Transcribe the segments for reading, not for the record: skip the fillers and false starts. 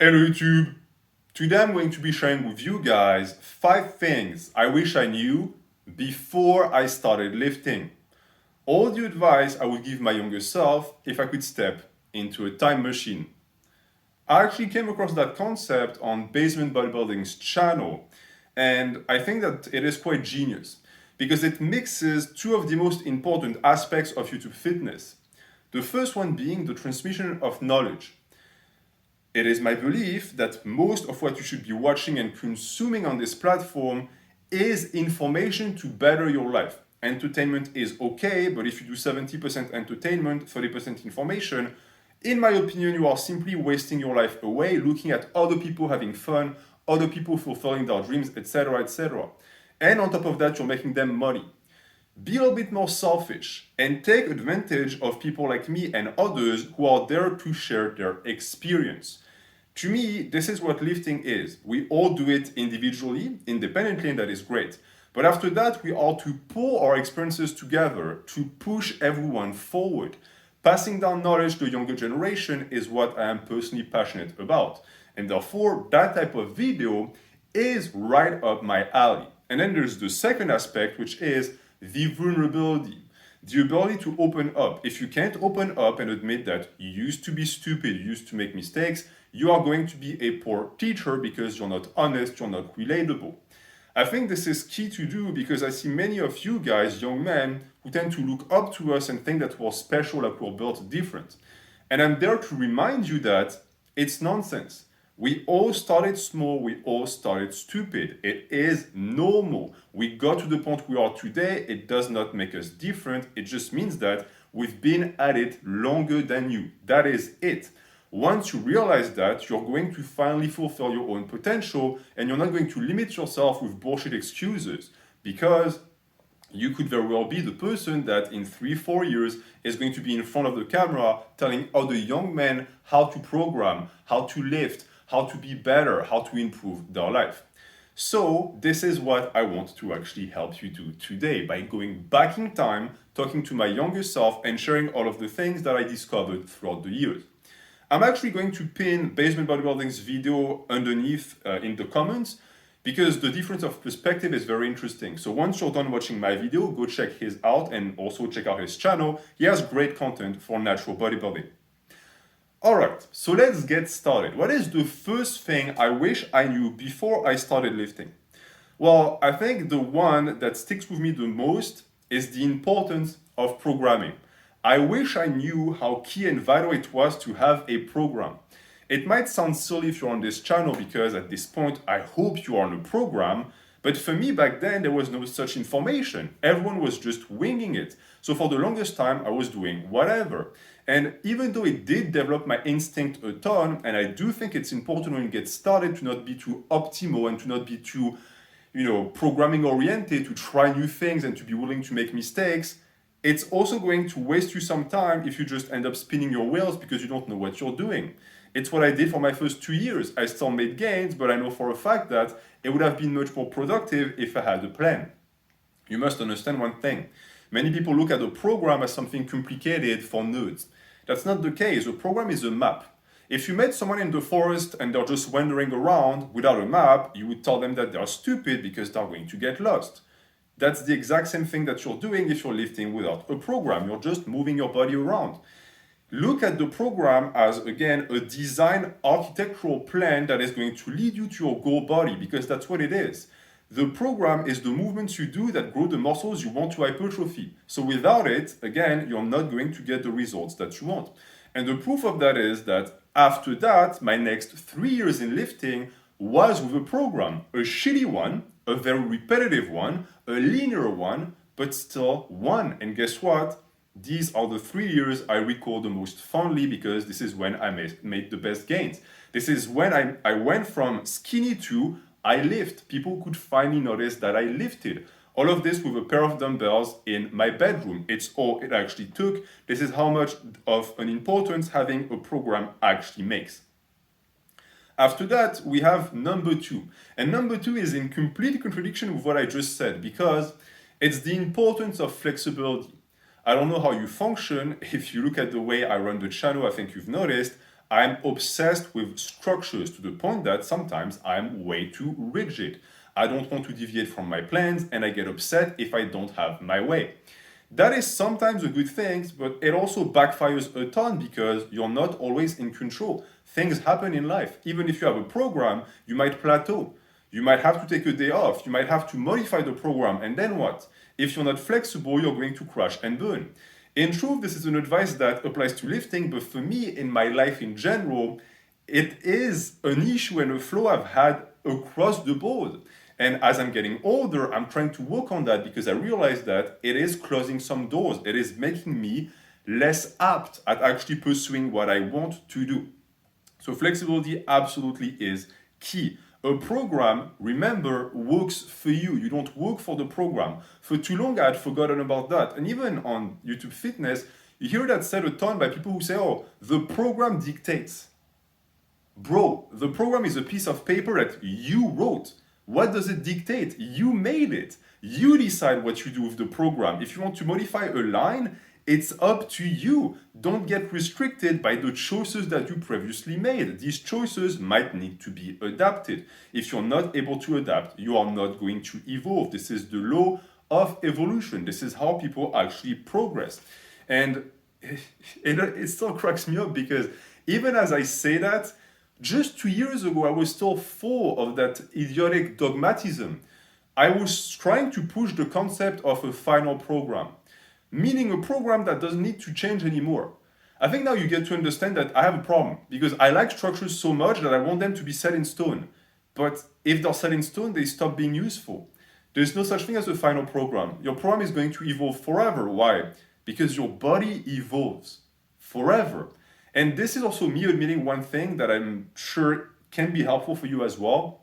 Hello YouTube! Today I'm going to be sharing with you guys 5 things I wish I knew before I started lifting. All the advice I would give my younger self if I could step into a time machine. I actually came across that concept on Basement Bodybuilding's channel, and I think that it is quite genius because it mixes two of the most important aspects of YouTube fitness. The first one being the transmission of knowledge. It is my belief that most of what you should be watching and consuming on this platform is information to better your life. Entertainment is okay, but if you do 70% entertainment, 30% information, in my opinion, you are simply wasting your life away looking at other people having fun, other people fulfilling their dreams, etc., etc. And on top of that, you're making them money. Be a little bit more selfish and take advantage of people like me and others who are there to share their experience. To me, this is what lifting is. We all do it individually, independently, and that is great. But after that, we are to pull our experiences together to push everyone forward. Passing down knowledge to the younger generation is what I am personally passionate about. And therefore, that type of video is right up my alley. And then there's the second aspect, which is the vulnerability. The ability to open up. If you can't open up and admit that you used to be stupid, you used to make mistakes, you are going to be a poor teacher because you're not honest, you're not relatable. I think this is key to do because I see many of you guys, young men, who tend to look up to us and think that we're special, like we're built different. And I'm there to remind you that it's nonsense. We all started small, we all started stupid. It is normal. We got to the point we are today. It does not make us different. It just means that we've been at it longer than you. That is it. Once you realize that, you're going to finally fulfill your own potential and you're not going to limit yourself with bullshit excuses because you could very well be the person that in 3-4 years is going to be in front of the camera telling other young men how to program, how to lift, how to be better, how to improve their life. So this is what I want to actually help you do today by going back in time, talking to my younger self and sharing all of the things that I discovered throughout the years. I'm actually going to pin Basement Bodybuilding's video underneath in the comments because the difference of perspective is very interesting. So once you're done watching my video, go check his out and also check out his channel. He has great content for natural bodybuilding. Alright, so let's get started. What is the first thing I wish I knew before I started lifting? Well, I think the one that sticks with me the most is the importance of programming. I wish I knew how key and vital it was to have a program. It might sound silly if you're on this channel because at this point I hope you are on a program, but for me back then there was no such information. Everyone was just winging it. So for the longest time I was doing whatever. And even though it did develop my instinct a ton, and I do think it's important when you get started to not be too optimal and to not be too, programming oriented, to try new things and to be willing to make mistakes, it's also going to waste you some time if you just end up spinning your wheels because you don't know what you're doing. It's what I did for my first 2 years. I still made gains, but I know for a fact that it would have been much more productive if I had a plan. You must understand one thing. Many people look at a program as something complicated for nerds. That's not the case. A program is a map. If you met someone in the forest and they're just wandering around without a map, you would tell them that they're stupid because they're going to get lost. That's the exact same thing that you're doing if you're lifting without a program. You're just moving your body around. Look at the program as, again, a design architectural plan that is going to lead you to your goal body because that's what it is. The program is the movements you do that grow the muscles you want to hypertrophy. So without it, again, you're not going to get the results that you want. And the proof of that is that after that, my next 3 years in lifting was with a program, a shitty one, a very repetitive one, a linear one, but still one. And guess what? These are the 3 years I recall the most fondly because this is when I made the best gains. This is when I went from skinny to I lift. People could finally notice that I lifted. All of this with a pair of dumbbells in my bedroom. It's all it actually took. This is how much of an importance having a program actually makes. After that, we have number 2. And number 2 is in complete contradiction with what I just said because it's the importance of flexibility. I don't know how you function. If you look at the way I run the channel, I think you've noticed I'm obsessed with structures to the point that sometimes I'm way too rigid. I don't want to deviate from my plans and I get upset if I don't have my way. That is sometimes a good thing, but it also backfires a ton because you're not always in control. Things happen in life. Even if you have a program, you might plateau. You might have to take a day off. You might have to modify the program. And then what? If you're not flexible, you're going to crash and burn. In truth, this is an advice that applies to lifting, but for me, in my life in general, it is an issue and a flow I've had across the board. And as I'm getting older, I'm trying to work on that because I realize that it is closing some doors. It is making me less apt at actually pursuing what I want to do. So flexibility absolutely is key. A program, remember, works for you. You don't work for the program. For too long, I had forgotten about that. And even on YouTube Fitness, you hear that said a ton by people who say, oh, the program dictates. Bro, the program is a piece of paper that you wrote. What does it dictate? You made it. You decide what you do with the program. If you want to modify a line, it's up to you. Don't get restricted by the choices that you previously made. These choices might need to be adapted. If you're not able to adapt, you are not going to evolve. This is the law of evolution. This is how people actually progress. And it still cracks me up because even as I say that, just 2 years ago, I was still full of that idiotic dogmatism. I was trying to push the concept of a final program, meaning a program that doesn't need to change anymore. I think now you get to understand that I have a problem because I like structures so much that I want them to be set in stone. But if they're set in stone, they stop being useful. There's no such thing as a final program. Your program is going to evolve forever. Why? Because your body evolves forever. And this is also me admitting one thing that I'm sure can be helpful for you as well.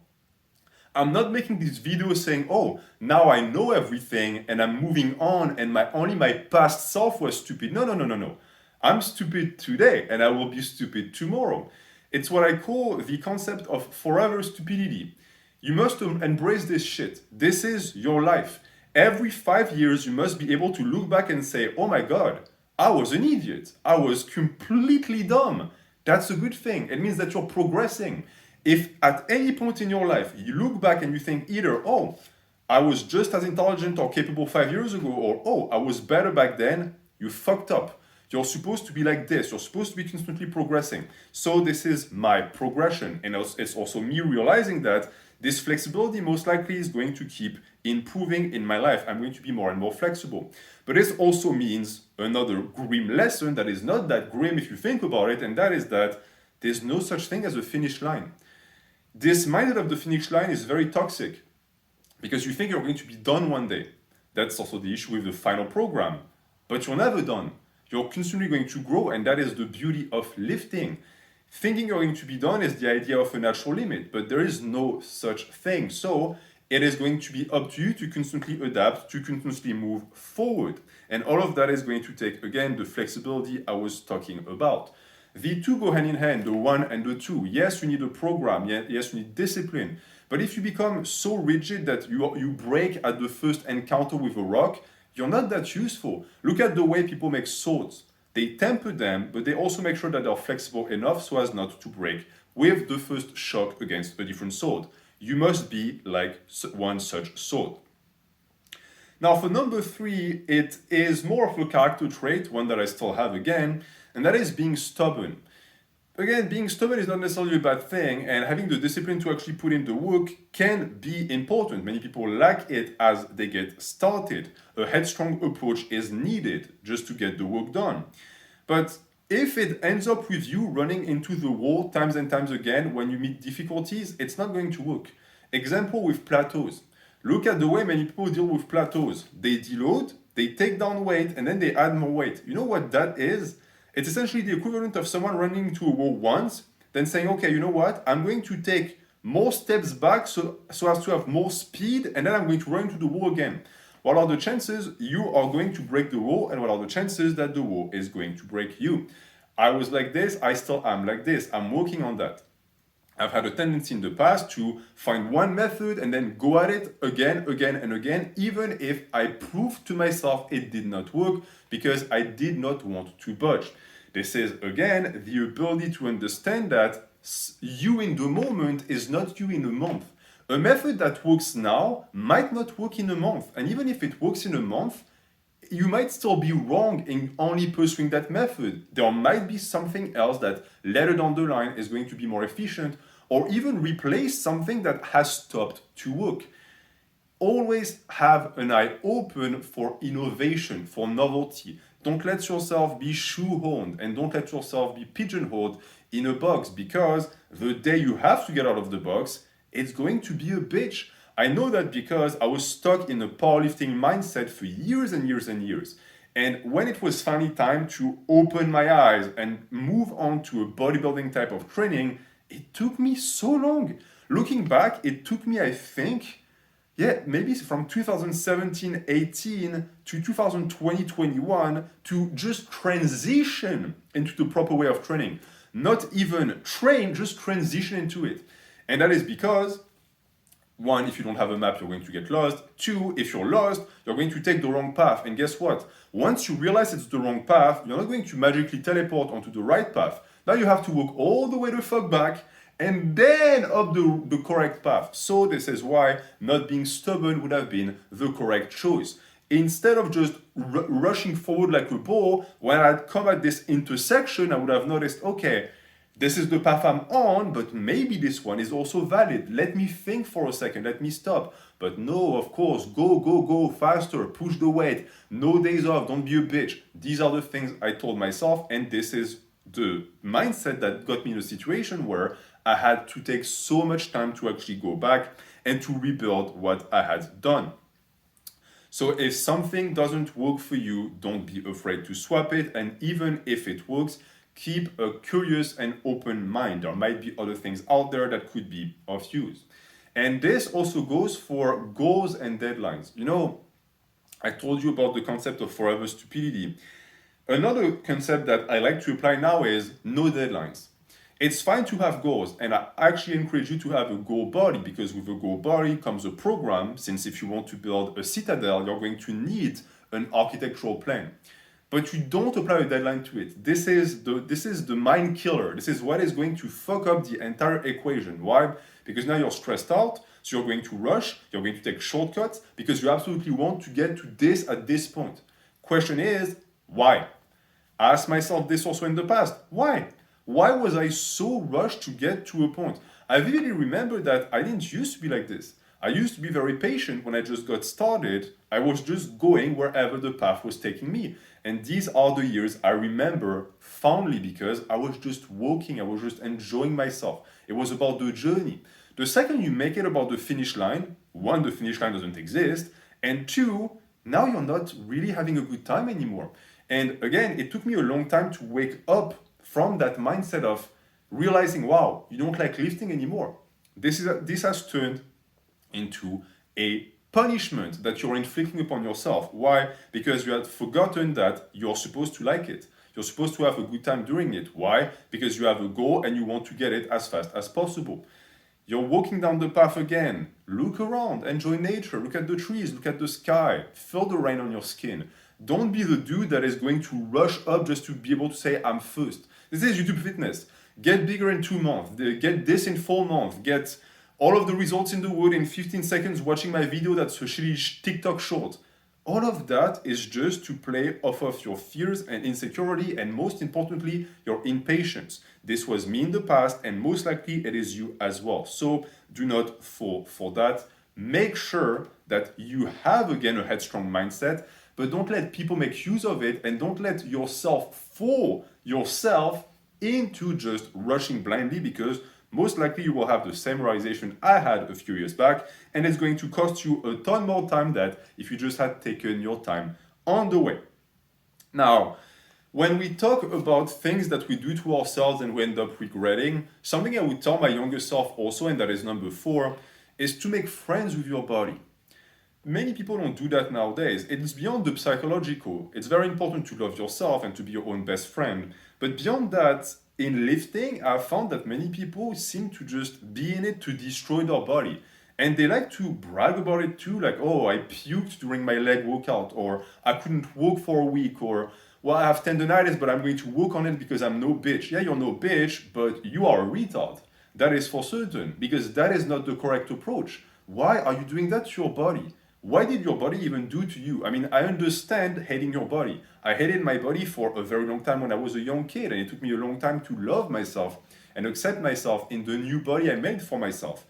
I'm not making these videos saying, oh, now I know everything and I'm moving on and only my past self was stupid. No, no, no, no, no. I'm stupid today and I will be stupid tomorrow. It's what I call the concept of forever stupidity. You must embrace this shit. This is your life. Every 5 years, you must be able to look back and say, oh my God, I was an idiot. I was completely dumb. That's a good thing. It means that you're progressing. If at any point in your life you look back and you think either, oh, I was just as intelligent or capable 5 years ago, or oh, I was better back then, you fucked up. You're supposed to be like this. You're supposed to be constantly progressing. So this is my progression. And it's also me realizing that this flexibility most likely is going to keep improving in my life. I'm going to be more and more flexible. But this also means another grim lesson that is not that grim if you think about it, and that is that there's no such thing as a finish line. This mindset of the finish line is very toxic because you think you're going to be done one day. That's also the issue with the final program. But you're never done. You're constantly going to grow, and that is the beauty of lifting. Thinking you're going to be done is the idea of a natural limit, but there is no such thing. So it is going to be up to you to constantly adapt, to constantly move forward. And all of that is going to take, again, the flexibility I was talking about. The two go hand in hand, the one and the two. Yes, you need a program. Yes, you need discipline. But if you become so rigid that you break at the first encounter with a rock, you're not that useful. Look at the way people make swords. They temper them, but they also make sure that they're flexible enough so as not to break with the first shock against a different sword. You must be like one such sword. Now for number 3, it is more of a character trait, one that I still have again, and that is being stubborn. Again, being stubborn is not necessarily a bad thing, and having the discipline to actually put in the work can be important. Many people lack it as they get started. A headstrong approach is needed just to get the work done. But if it ends up with you running into the wall times and times again when you meet difficulties, it's not going to work. Example with plateaus. Look at the way many people deal with plateaus. They deload, they take down weight, and then they add more weight. You know what that is? It's essentially the equivalent of someone running into a wall once, then saying, okay, you know what? I'm going to take more steps back so as to have more speed, and then I'm going to run into the wall again. What are the chances you are going to break the wall, and what are the chances that the wall is going to break you? I was like this, I still am like this. I'm working on that. I've had a tendency in the past to find one method and then go at it again, and again, even if I proved to myself it did not work because I did not want to budge. This is, again, the ability to understand that you in the moment is not you in a month. A method that works now might not work in a month. And even if it works in a month, you might still be wrong in only pursuing that method. There might be something else that later down the line is going to be more efficient, or even replace something that has stopped to work. Always have an eye open for innovation, for novelty. Don't let yourself be shoehorned and don't let yourself be pigeonholed in a box, because the day you have to get out of the box, it's going to be a bitch. I know that because I was stuck in a powerlifting mindset for years and years and years. And when it was finally time to open my eyes and move on to a bodybuilding type of training, it took me so long. Looking back, it took me, I think, maybe from 2017-18 to 2020-21 to just transition into the proper way of training. Not even train, just transition into it. And that is because, one, if you don't have a map, you're going to get lost. Two, if you're lost, you're going to take the wrong path. And guess what? Once you realize it's the wrong path, you're not going to magically teleport onto the right path. Now you have to walk all the way the fuck back and then up the correct path. So this is why not being stubborn would have been the correct choice. Instead of just rushing forward like a bull, when I'd come at this intersection, I would have noticed, okay, this is the path I'm on, but maybe this one is also valid. Let me think for a second, let me stop. But no, of course, go faster, push the weight, no days off, don't be a bitch. These are the things I told myself, and this is the mindset that got me in a situation where I had to take so much time to actually go back and to rebuild what I had done. So if something doesn't work for you, don't be afraid to swap it. And even if it works, keep a curious and open mind. There might be other things out there that could be of use. And this also goes for goals and deadlines. You know, I told you about the concept of forever stupidity. Another concept that I like to apply now is no deadlines. It's fine to have goals, and I actually encourage you to have a goal body, because with a goal body comes a program, since if you want to build a citadel, you're going to need an architectural plan. But you don't apply a deadline to it. This is the mind killer. This is what is going to fuck up the entire equation. Why? Because now you're stressed out, so you're going to rush, you're going to take shortcuts, because you absolutely want to get to this at this point. Question is, why? I asked myself this also in the past. Why? Why was I so rushed to get to a point? I vividly remember that I didn't used to be like this. I used to be very patient when I just got started. I was just going wherever the path was taking me. And these are the years I remember fondly, because I was just walking, I was just enjoying myself. It was about the journey. The second you make it about the finish line, one, the finish line doesn't exist, and two, now you're not really having a good time anymore. And again, it took me a long time to wake up from that mindset of realizing, wow, you don't like lifting anymore. This has turned into a punishment that you're inflicting upon yourself. Why? Because you had forgotten that you're supposed to like it. You're supposed to have a good time doing it. Why? Because you have a goal and you want to get it as fast as possible. You're walking down the path again. Look around, enjoy nature, look at the trees, look at the sky, feel the rain on your skin. Don't be the dude that is going to rush up just to be able to say, I'm first. This is YouTube Fitness. Get bigger in 2 months. Get this in 4 months. Get all of the results in the wood in 15 seconds watching my video that's a shitty TikTok short. All of that is just to play off of your fears and insecurity, and most importantly, your impatience. This was me in the past, and most likely it is you as well. So do not fall for that. Make sure that you have, again, a headstrong mindset, but don't let people make use of it, and don't let yourself fool yourself into just rushing blindly, because most likely you will have the same realization I had a few years back, and it's going to cost you a ton more time than if you just had taken your time on the way. Now, when we talk about things that we do to ourselves and we end up regretting, something I would tell my younger self also, and that is number 4, is to make friends with your body. Many people don't do that nowadays. It's beyond the psychological. It's very important to love yourself and to be your own best friend. But beyond that, in lifting, I've found that many people seem to just be in it to destroy their body. And they like to brag about it too, like, oh, I puked during my leg workout, or I couldn't walk for a week, or Well, I have tendonitis, but I'm going to work on it because I'm no bitch. Yeah, you're no bitch, but you are a retard. That is for certain, because that is not the correct approach. Why are you doing that to your body? Why did your body even do to you? I mean, I understand hating your body. I hated my body for a very long time when I was a young kid, and it took me a long time to love myself and accept myself in the new body I made for myself.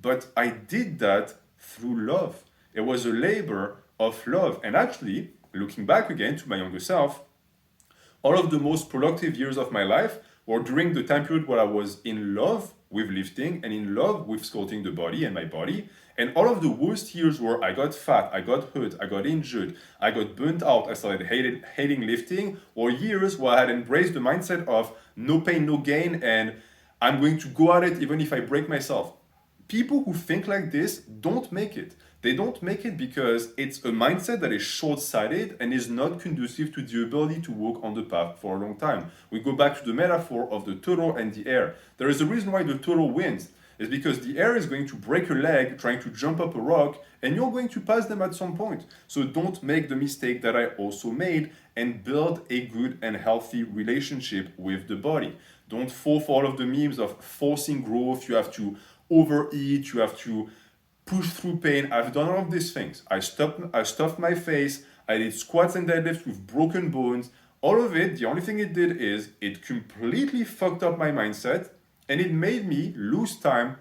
But I did that through love. It was a labor of love. And actually, looking back again to my younger self, all of the most productive years of my life were during the time period where I was in love with lifting and in love with sculpting the body and my body. And all of the worst years where I got fat, I got hurt, I got injured, I got burnt out, I started hating lifting, or years where I had embraced the mindset of no pain, no gain, and I'm going to go at it even if I break myself. People who think like this don't make it. They don't make it because it's a mindset that is short-sighted and is not conducive to the ability to walk on the path for a long time. We go back to the metaphor of the turtle and the air. There is a reason why the turtle wins. It's because the air is going to break a leg trying to jump up a rock, and you're going to pass them at some point. So don't make the mistake that I also made and build a good and healthy relationship with the body. Don't fall for all of the memes of forcing growth. You have to overeat, you have to push through pain. I've done all of these things. I stuffed my face, I did squats and deadlifts with broken bones. All of it, the only thing it did is it completely fucked up my mindset, and it made me lose time,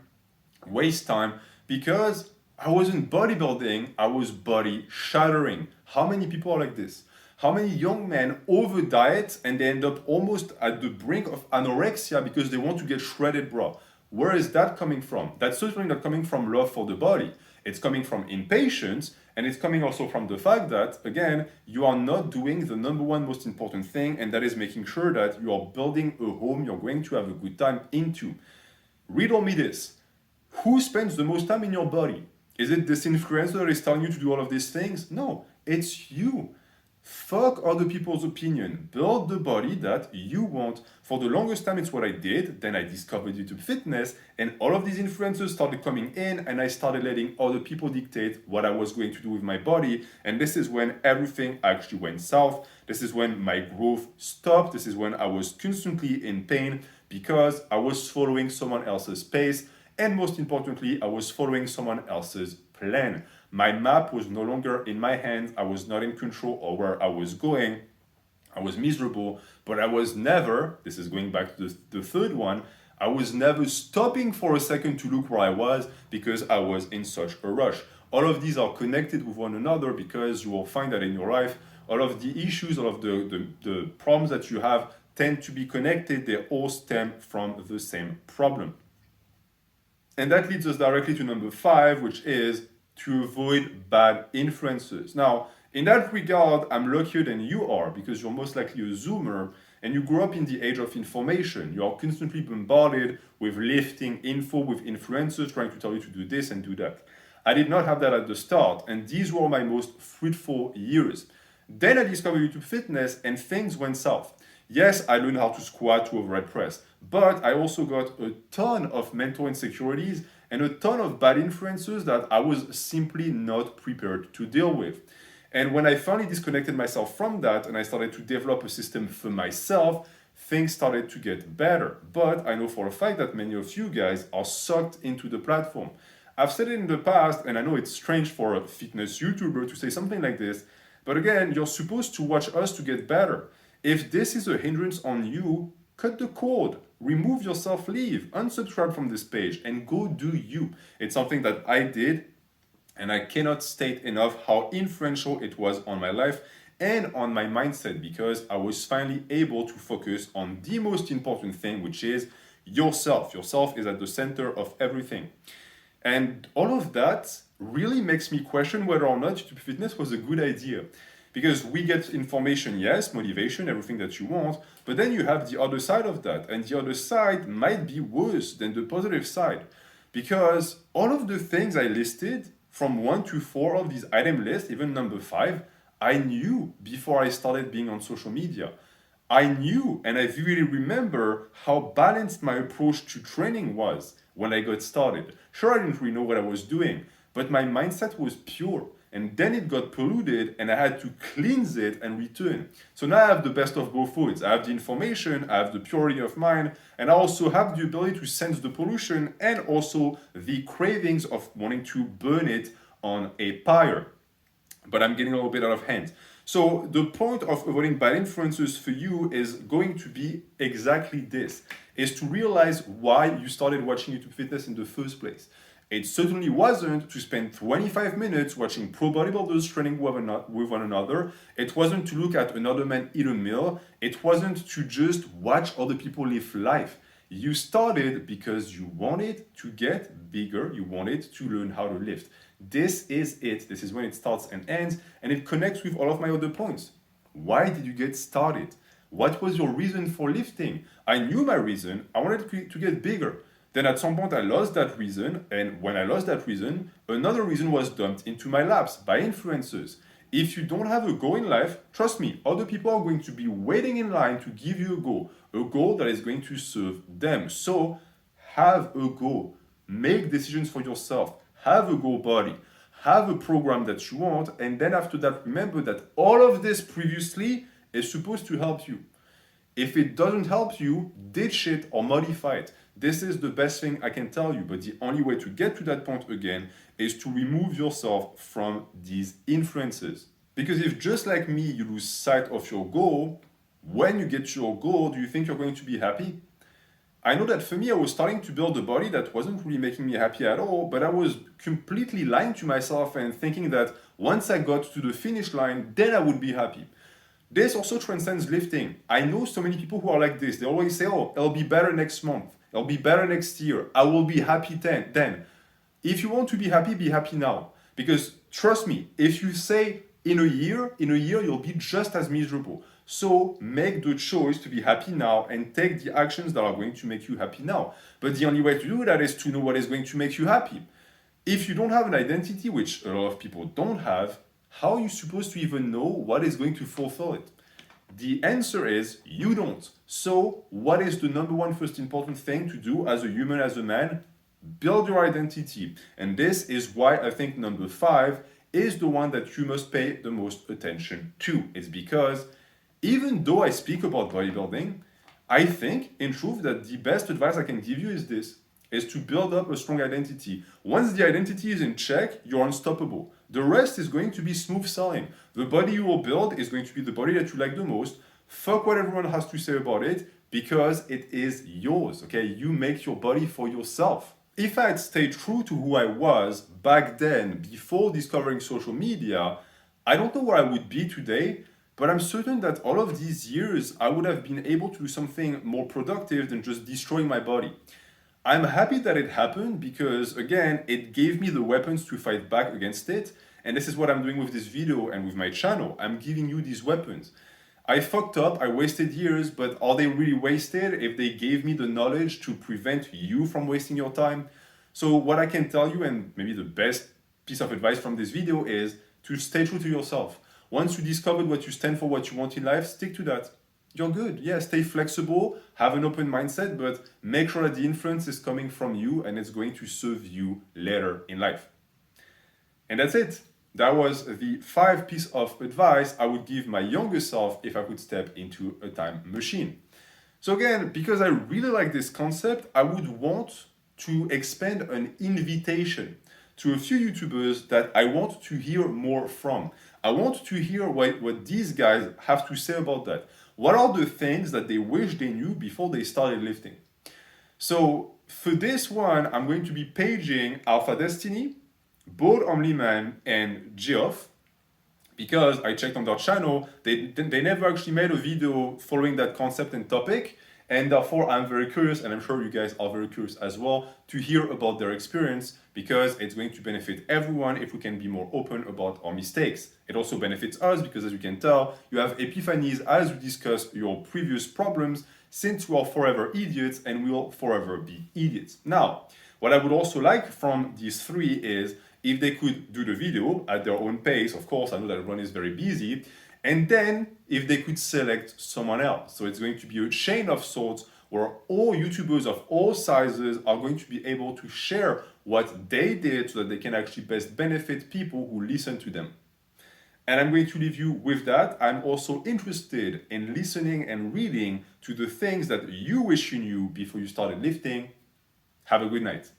waste time, because I wasn't bodybuilding, I was body shattering. How many people are like this? How many young men over diet and they end up almost at the brink of anorexia because they want to get shredded, bro? Where is that coming from? That's certainly not coming from love for the body. It's coming from impatience, and it's coming also from the fact that, again, you are not doing the number one most important thing, and that is making sure that you are building a home you're going to have a good time into. Riddle me this. Who spends the most time in your body? Is it this influencer that is telling you to do all of these things? No, it's you. Fuck other people's opinion. Build the body that you want. For the longest time, it's what I did. Then I discovered YouTube Fitness, and all of these influencers started coming in, and I started letting other people dictate what I was going to do with my body. And this is when everything actually went south. This is when my growth stopped. This is when I was constantly in pain because I was following someone else's pace. And most importantly, I was following someone else's plan. My map was no longer in my hands. I was not in control of where I was going. I was miserable, but I was never, this is going back to the third one, I was never stopping for a second to look where I was because I was in such a rush. All of these are connected with one another because you will find that in your life, all of the issues, all of the problems that you have tend to be connected. They all stem from the same problem. And that leads us directly to number 5, which is to avoid bad influences. Now, in that regard, I'm luckier than you are because you're most likely a Zoomer and you grew up in the age of information. You are constantly bombarded with lifting info, with influencers trying to tell you to do this and do that. I did not have that at the start, and these were my most fruitful years. Then I discovered YouTube Fitness and things went south. Yes, I learned how to squat to overhead press, but I also got a ton of mental insecurities and a ton of bad influences that I was simply not prepared to deal with. And when I finally disconnected myself from that and I started to develop a system for myself, things started to get better. But I know for a fact that many of you guys are sucked into the platform. I've said it in the past, and I know it's strange for a fitness YouTuber to say something like this, but again, you're supposed to watch us to get better. If this is a hindrance on you, cut the cord, remove yourself, leave, unsubscribe from this page, and go do you. It's something that I did, and I cannot state enough how influential it was on my life and on my mindset because I was finally able to focus on the most important thing, which is yourself. Yourself is at the center of everything. And all of that really makes me question whether or not YouTube Fitness was a good idea. Because we get information, yes, motivation, everything that you want, but then you have the other side of that. And the other side might be worse than the positive side. Because all of the things I listed, from 1 to 4 of these item lists, even number 5, I knew before I started being on social media. I knew and I vividly remember how balanced my approach to training was when I got started. Sure, I didn't really know what I was doing, but my mindset was pure. and then it got polluted and I had to cleanse it and return. So now I have the best of both worlds. I have the information, I have the purity of mind, and I also have the ability to sense the pollution and also the cravings of wanting to burn it on a pyre. But I'm getting a little bit out of hand. So the point of avoiding bad influences for you is going to be exactly this, is to realize why you started watching YouTube fitness in the first place. It certainly wasn't to spend 25 minutes watching pro bodybuilders training with one another. It wasn't to look at another man eat a meal. It wasn't to just watch other people live life. You started because you wanted to get bigger. You wanted to learn how to lift. This is it. This is when it starts and ends, and it connects with all of my other points. Why did you get started? What was your reason for lifting? I knew my reason. I wanted to get bigger. Then at some point I lost that reason, and when I lost that reason, another reason was dumped into my laps by influencers. If you don't have a goal in life, trust me, other people are going to be waiting in line to give you a goal that is going to serve them. So have a goal. Make decisions for yourself. Have a goal body. Have a program that you want, and then after that, remember that all of this previously is supposed to help you. If it doesn't help you, ditch it or modify it. This is the best thing I can tell you, but the only way to get to that point again is to remove yourself from these influences. Because if just like me, you lose sight of your goal, when you get to your goal, do you think you're going to be happy? I know that for me, I was starting to build a body that wasn't really making me happy at all, but I was completely lying to myself and thinking that once I got to the finish line, then I would be happy. This also transcends lifting. I know so many people who are like this. They always say, oh, it'll be better next month. It'll be better next year. I will be happy then. If you want to be happy now. Because trust me, if you say in a year, you'll be just as miserable. So make the choice to be happy now and take the actions that are going to make you happy now. But the only way to do that is to know what is going to make you happy. If you don't have an identity, which a lot of people don't have, how are you supposed to even know what is going to fulfill it? The answer is you don't. So what is the number one first important thing to do as a human, as a man? Build your identity. And this is why I think number 5 is the one that you must pay the most attention to. It's because even though I speak about bodybuilding, I think in truth that the best advice I can give you is this, is to build up a strong identity. Once the identity is in check, you're unstoppable. The rest is going to be smooth sailing. The body you will build is going to be the body that you like the most. Fuck what everyone has to say about it, because it is yours, okay? You make your body for yourself. If I had stayed true to who I was back then, before discovering social media, I don't know where I would be today, but I'm certain that all of these years, I would have been able to do something more productive than just destroying my body. I'm happy that it happened because, again, it gave me the weapons to fight back against it. And this is what I'm doing with this video and with my channel. I'm giving you these weapons. I fucked up, I wasted years, but are they really wasted if they gave me the knowledge to prevent you from wasting your time? So what I can tell you, and maybe the best piece of advice from this video, is to stay true to yourself. Once you discovered what you stand for, what you want in life, stick to that. You're good. Yeah, stay flexible, have an open mindset, but make sure that the influence is coming from you and it's going to serve you later in life. And that's it. That was the 5 pieces of advice I would give my younger self if I could step into a time machine. So again, because I really like this concept, I would want to expand an invitation to a few YouTubers that I want to hear more from. I want to hear what these guys have to say about that. What are the things that they wish they knew before they started lifting? So for this one, I'm going to be paging Alpha Destiny, Bold Omliman, and Geoff, because I checked on their channel, they never actually made a video following that concept and topic, and therefore I'm very curious, and I'm sure you guys are very curious as well, to hear about their experience, because it's going to benefit everyone if we can be more open about our mistakes. It also benefits us because, as you can tell, you have epiphanies as you discuss your previous problems, since we are forever idiots and we will forever be idiots. Now, what I would also like from these 3 is if they could do the video at their own pace. Of course, I know that everyone is very busy. And then if they could select someone else. So it's going to be a chain of sorts where all YouTubers of all sizes are going to be able to share what they did so that they can actually best benefit people who listen to them. And I'm going to leave you with that. I'm also interested in listening and reading to the things that you wish you knew before you started lifting. Have a good night.